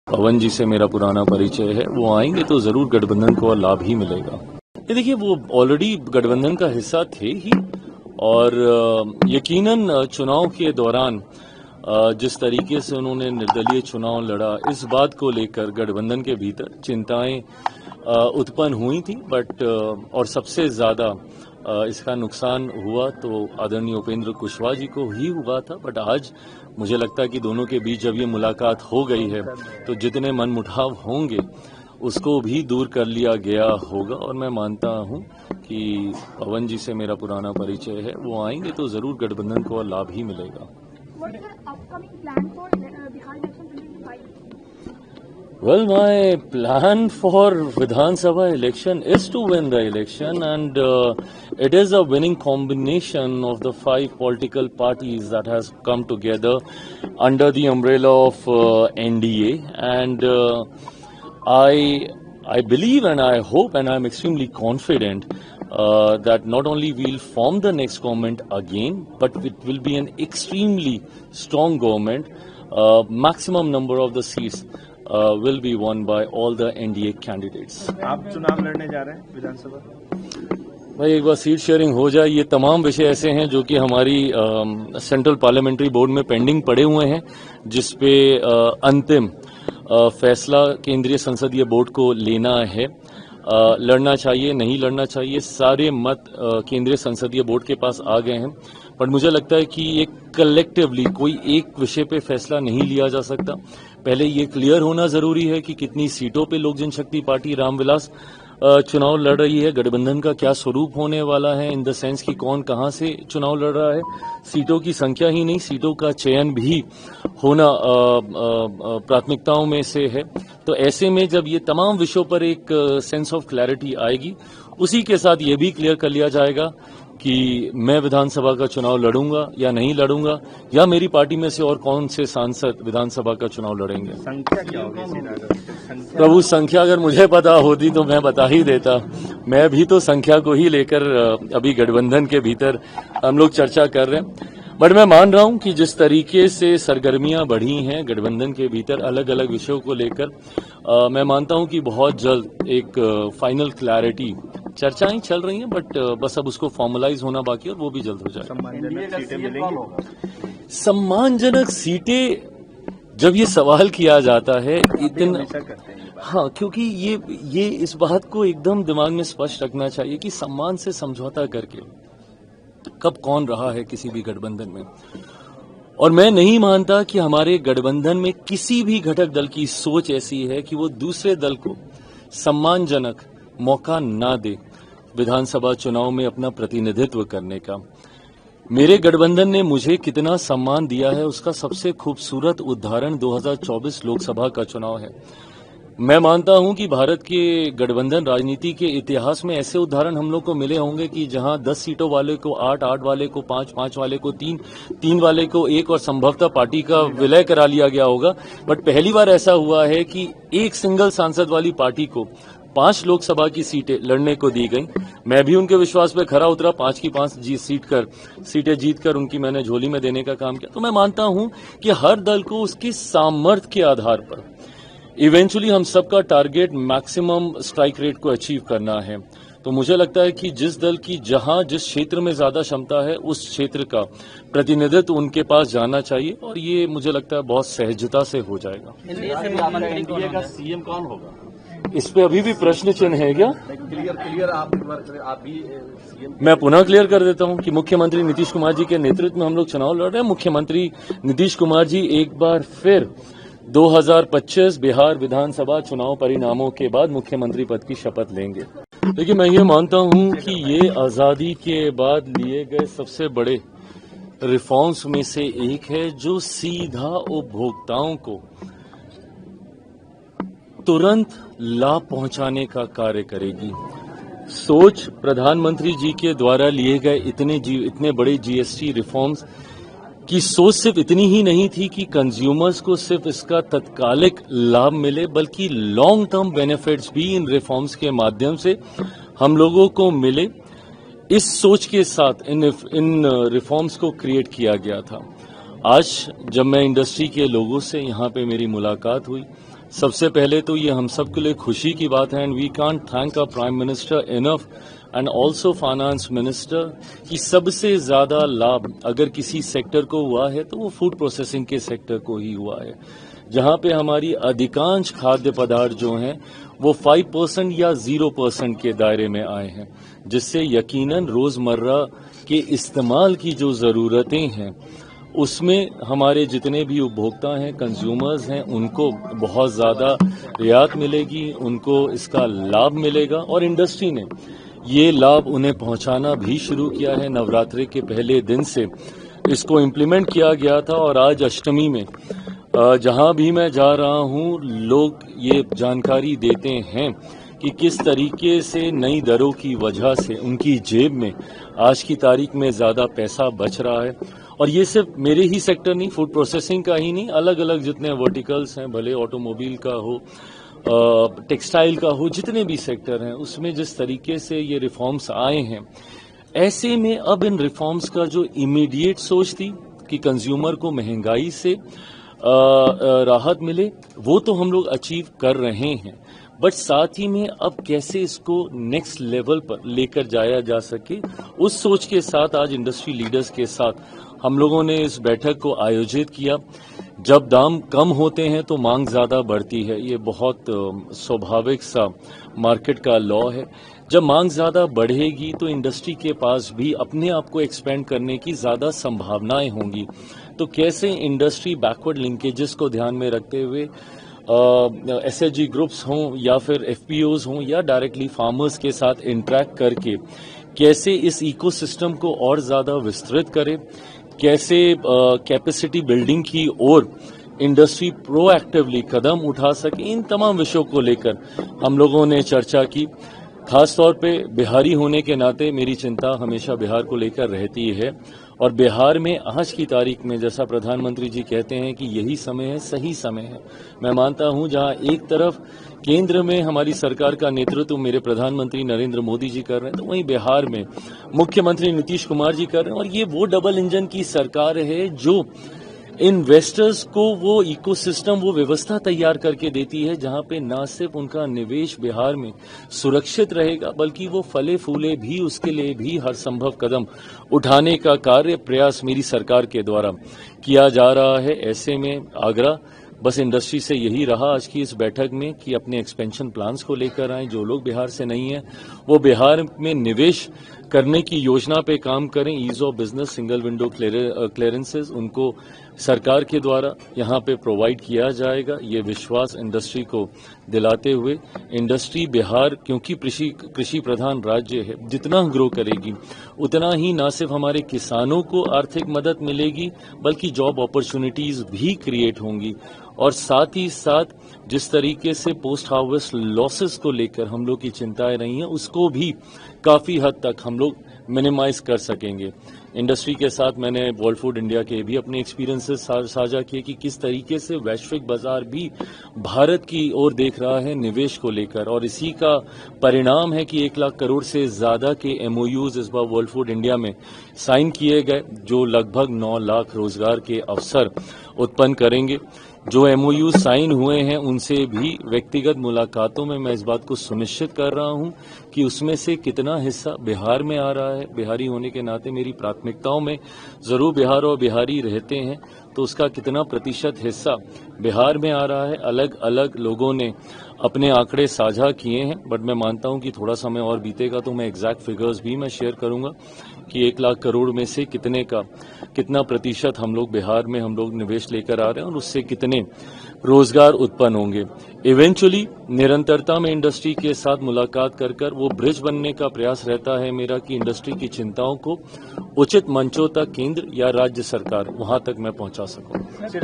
पवन जी से मेरा पुराना परिचय है, वो आएंगे तो जरूर गठबंधन को लाभ ही मिलेगा। ये देखिए, वो ऑलरेडी गठबंधन का हिस्सा थे ही, और यकीनन चुनाव के दौरान जिस तरीके से उन्होंने निर्दलीय चुनाव लड़ा, इस बात को लेकर गठबंधन के भीतर चिंताएं उत्पन्न हुई थी। बट और सबसे ज्यादा इसका नुकसान हुआ तो आदरणीय उपेंद्र कुशवाहा जी को ही हुआ था। बट आज मुझे लगता है कि दोनों के बीच जब ये मुलाकात हो गई है तो जितने मनमुटाव होंगे उसको भी दूर कर लिया गया होगा। और मैं मानता हूं कि पवन जी से मेरा पुराना परिचय है, वो आएंगे तो जरूर गठबंधन को लाभ ही मिलेगा। Well, my plan for Vidhan Sabha election is to win the election, and it is a winning combination of the 5 political parties that has come together under the umbrella of NDA, and I believe and I hope and I am extremely confident that not only we'll form the next government again, but it will be an extremely strong government. Maximum number of the seats will be won by all the NDA candidates. आप चुनाव लड़ने जा रहे हैं विधानसभा? भाई, एक बार seat sharing हो जाए। ये तमाम विषय ऐसे हैं जो कि हमारी सेंट्रल पार्लियामेंट्री बोर्ड में पेंडिंग पड़े हुए हैं, जिसपे अंतिम फैसला केंद्रीय संसदीय बोर्ड को लेना है। लड़ना चाहिए, नहीं लड़ना चाहिए, सारे मत केंद्रीय संसदीय बोर्ड के पास आ गए हैं। पर मुझे लगता है कि एक कलेक्टिवली कोई एक विषय पे फैसला नहीं लिया जा सकता। पहले ये क्लियर होना जरूरी है कि कितनी सीटों पे लोक जनशक्ति पार्टी रामविलास चुनाव लड़ रही है, गठबंधन का क्या स्वरूप होने वाला है, इन द सेंस कि कौन कहां से चुनाव लड़ रहा है। सीटों की संख्या ही नहीं, सीटों का चयन भी होना प्राथमिकताओं में से है। तो ऐसे में जब ये तमाम विषयों पर एक सेंस ऑफ क्लैरिटी आएगी, उसी के साथ ये भी क्लियर कर लिया जाएगा कि मैं विधानसभा का चुनाव लड़ूंगा या नहीं लड़ूंगा, या मेरी पार्टी में से और कौन से सांसद विधानसभा का चुनाव लड़ेंगे। संख्या क्या होगी? प्रभु, संख्या अगर मुझे पता होती तो मैं बता ही देता। मैं भी तो संख्या को ही लेकर अभी गठबंधन के भीतर हम लोग चर्चा कर रहे हैं। बट मैं मान रहा हूं कि जिस तरीके से सरगर्मियां बढ़ी हैं गठबंधन के भीतर अलग अलग विषयों को लेकर, मैं मानता हूं कि बहुत जल्द एक फाइनल क्लैरिटी, चर्चाएं चल रही हैं, बट बस अब उसको फॉर्मलाइज होना बाकी है और वो भी जल्द हो जाएगा। सम्मानजनक सीटें जब ये सवाल किया जाता है इतना, हाँ, क्योंकि ये इस बात को एकदम दिमाग में स्पष्ट रखना चाहिए कि सम्मान से समझौता करके कब कौन रहा है किसी भी गठबंधन में। और मैं नहीं मानता कि हमारे गठबंधन में किसी भी घटक दल की सोच ऐसी है कि वो दूसरे दल को सम्मानजनक मौका ना दे विधानसभा चुनाव में अपना प्रतिनिधित्व करने का। मेरे गठबंधन ने मुझे कितना सम्मान दिया है उसका सबसे खूबसूरत उदाहरण 2024 लोकसभा का चुनाव है। मैं मानता हूं कि भारत के गठबंधन राजनीति के इतिहास में ऐसे उदाहरण हम लोग को मिले होंगे कि जहां 10 सीटों वाले को 8, 8 वाले को 5, 5 वाले को 3, 3 वाले को 1 और संभवतः पार्टी का विलय करा लिया गया होगा। बट पहली बार ऐसा हुआ है कि एक सिंगल सांसद वाली पार्टी को 5 लोकसभा की सीटें लड़ने को दी गई। मैं भी उनके विश्वास पे खरा उतरा, 5 की 5 सीटें जीतकर उनकी मैंने झोली में देने का काम किया। तो मैं मानता हूं कि हर दल को उसके सामर्थ्य के आधार पर इवेंचुअली हम सबका टारगेट मैक्सिमम स्ट्राइक रेट को अचीव करना है। तो मुझे लगता है कि जिस दल की जहां जिस क्षेत्र में ज्यादा क्षमता है उस क्षेत्र का प्रतिनिधित्व उनके पास जाना चाहिए, और ये मुझे लगता है बहुत सहजता से हो जाएगा। एनडीए का सीएम कौन होगा? इस पे अभी भी प्रश्न चिन्ह है क्या? क्लियर आप भी सीएम। मैं पुनः क्लियर कर देता हूं कि मुख्यमंत्री नीतीश कुमार जी के नेतृत्व में हम लोग चुनाव लड़ रहे हैं। मुख्यमंत्री नीतीश कुमार जी एक बार फिर 2025 बिहार विधानसभा चुनाव परिणामों के बाद मुख्यमंत्री पद की शपथ लेंगे। देखिए, मैं ये मानता हूं कि ये आजादी के बाद लिए गए सबसे बड़े रिफॉर्म्स में से एक है जो सीधा उपभोक्ताओं को तुरंत लाभ पहुंचाने का कार्य करेगी। सोच प्रधानमंत्री जी के द्वारा लिए गए इतने बड़े जीएसटी रिफॉर्म्स की सोच सिर्फ इतनी ही नहीं थी कि कंज्यूमर्स को सिर्फ इसका तत्कालिक लाभ मिले, बल्कि लॉन्ग टर्म बेनिफिट्स भी इन रिफॉर्म्स के माध्यम से हम लोगों को मिले। इस सोच के साथ इन रिफॉर्म्स को क्रिएट किया गया था। आज जब मैं इंडस्ट्री के लोगों से यहाँ पे मेरी मुलाकात हुई, सबसे पहले तो ये हम सब के लिए खुशी की बात है and we can't thank a prime minister enough and also finance minister कि सबसे ज्यादा लाभ अगर किसी सेक्टर को हुआ है तो वो फूड प्रोसेसिंग के सेक्टर को ही हुआ है, जहां पे हमारी अधिकांश खाद्य पदार्थ जो हैं वो 5% या 0% के दायरे में आए हैं, जिससे यकीनन रोजमर्रा के इस्तेमाल की जो जरूरतें हैं उसमें हमारे जितने भी उपभोक्ता हैं, कंज्यूमर्स हैं, उनको बहुत ज़्यादा रियायत मिलेगी, उनको इसका लाभ मिलेगा और इंडस्ट्री ने ये लाभ उन्हें पहुंचाना भी शुरू किया है। नवरात्रि के पहले दिन से इसको इम्प्लीमेंट किया गया था और आज अष्टमी में जहां भी मैं जा रहा हूं लोग ये जानकारी देते हैं कि किस तरीके से नई दरों की वजह से उनकी जेब में आज की तारीख में ज़्यादा पैसा बच रहा है। और ये सिर्फ मेरे ही सेक्टर नहीं, फूड प्रोसेसिंग का ही नहीं, अलग अलग जितने वर्टिकल्स हैं, भले ऑटोमोबाइल का हो, टेक्सटाइल का हो, जितने भी सेक्टर हैं उसमें जिस तरीके से ये रिफॉर्म्स आए हैं, ऐसे में अब इन रिफॉर्म्स का जो इमीडिएट सोच थी कि कंज्यूमर को महंगाई से राहत मिले, वो तो हम लोग अचीव कर रहे हैं, बट साथ ही में अब कैसे इसको नेक्स्ट लेवल पर लेकर जाया जा सके, उस सोच के साथ आज इंडस्ट्री लीडर्स के साथ हम लोगों ने इस बैठक को आयोजित किया। जब दाम कम होते हैं तो मांग ज्यादा बढ़ती है, ये बहुत स्वाभाविक सा मार्केट का लॉ है। जब मांग ज्यादा बढ़ेगी तो इंडस्ट्री के पास भी अपने आप को एक्सपेंड करने की ज्यादा संभावनाएं होंगी। तो कैसे इंडस्ट्री बैकवर्ड लिंकेजेस को ध्यान में रखते हुए एसएचजी ग्रुप्स हों या फिर एफपीओज हों या डायरेक्टली फार्मर्स के साथ इंटरैक्ट करके कैसे इस इकोसिस्टम को और ज्यादा विस्तृत करें, कैसे कैपेसिटी बिल्डिंग की ओर इंडस्ट्री प्रोएक्टिवली कदम उठा सके, इन तमाम विषयों को लेकर हम लोगों ने चर्चा की। खास तौर पे बिहारी होने के नाते मेरी चिंता हमेशा बिहार को लेकर रहती है और बिहार में आज की तारीख में जैसा प्रधानमंत्री जी कहते हैं कि यही समय है, सही समय है। मैं मानता हूं जहां एक तरफ केंद्र में हमारी सरकार का नेतृत्व मेरे प्रधानमंत्री नरेंद्र मोदी जी कर रहे हैं, तो वहीं बिहार में मुख्यमंत्री नीतीश कुमार जी कर रहे हैं और ये वो डबल इंजन की सरकार है जो इन्वेस्टर्स को वो इकोसिस्टम, वो व्यवस्था तैयार करके देती है जहां पे न सिर्फ उनका निवेश बिहार में सुरक्षित रहेगा बल्कि वो फले फूले भी, उसके लिए भी हर संभव कदम उठाने का कार्य प्रयास मेरी सरकार के द्वारा किया जा रहा है। ऐसे में आग्रह बस इंडस्ट्री से यही रहा आज की इस बैठक में कि अपने एक्सपेंशन प्लान्स को लेकर आएं। जो लोग बिहार से नहीं हैं वो बिहार में निवेश करने की योजना पे काम करें। Ease of business, single window clearances उनको सरकार के द्वारा यहाँ पे प्रोवाइड किया जाएगा, ये विश्वास इंडस्ट्री को दिलाते हुए इंडस्ट्री बिहार क्योंकि कृषि प्रधान राज्य है, जितना ग्रो करेगी उतना ही न सिर्फ हमारे किसानों को आर्थिक मदद मिलेगी बल्कि जॉब अपॉर्चुनिटीज भी क्रिएट होंगी और साथ ही साथ जिस तरीके से पोस्ट हार्वेस्ट लॉसेस को लेकर हम लोग की चिंताएं रही हैं उसको भी काफी हद तक हम लोग मिनिमाइज कर सकेंगे। इंडस्ट्री के साथ मैंने वर्ल्ड फूड इंडिया के भी अपने एक्सपीरियंसेस साझा किए कि किस तरीके से वैश्विक बाजार भी भारत की ओर देख रहा है निवेश को लेकर और इसी का परिणाम है कि 1 लाख करोड़ से ज्यादा के एमओयूज इस बार वर्ल्ड फूड इंडिया में साइन किए गए जो लगभग 9 लाख रोजगार के अवसर उत्पन्न करेंगे। जो एमओयू साइन हुए हैं उनसे भी व्यक्तिगत मुलाकातों में मैं इस बात को सुनिश्चित कर रहा हूं कि उसमें से कितना हिस्सा बिहार में आ रहा है। बिहारी होने के नाते मेरी प्राथमिकताओं में जरूर बिहार और बिहारी रहते हैं, तो उसका कितना प्रतिशत हिस्सा बिहार में आ रहा है अलग अलग लोगों ने अपने आंकड़े साझा किए हैं। बट मैं मानता हूं कि थोड़ा समय और बीतेगा तो मैं एग्जैक्ट फिगर्स भी मैं शेयर करूंगा कि 1 लाख करोड़ में से कितना प्रतिशत हम लोग बिहार में हम लोग निवेश लेकर आ रहे हैं और उससे कितने रोजगार उत्पन्न होंगे। इवेंचुअली निरंतरता में इंडस्ट्री के साथ मुलाकात कर वो ब्रिज बनने का प्रयास रहता है मेरा कि इंडस्ट्री की चिंताओं को उचित मंचों तक केंद्र या राज्य सरकार वहां तक मैं पहुंचा सकूं।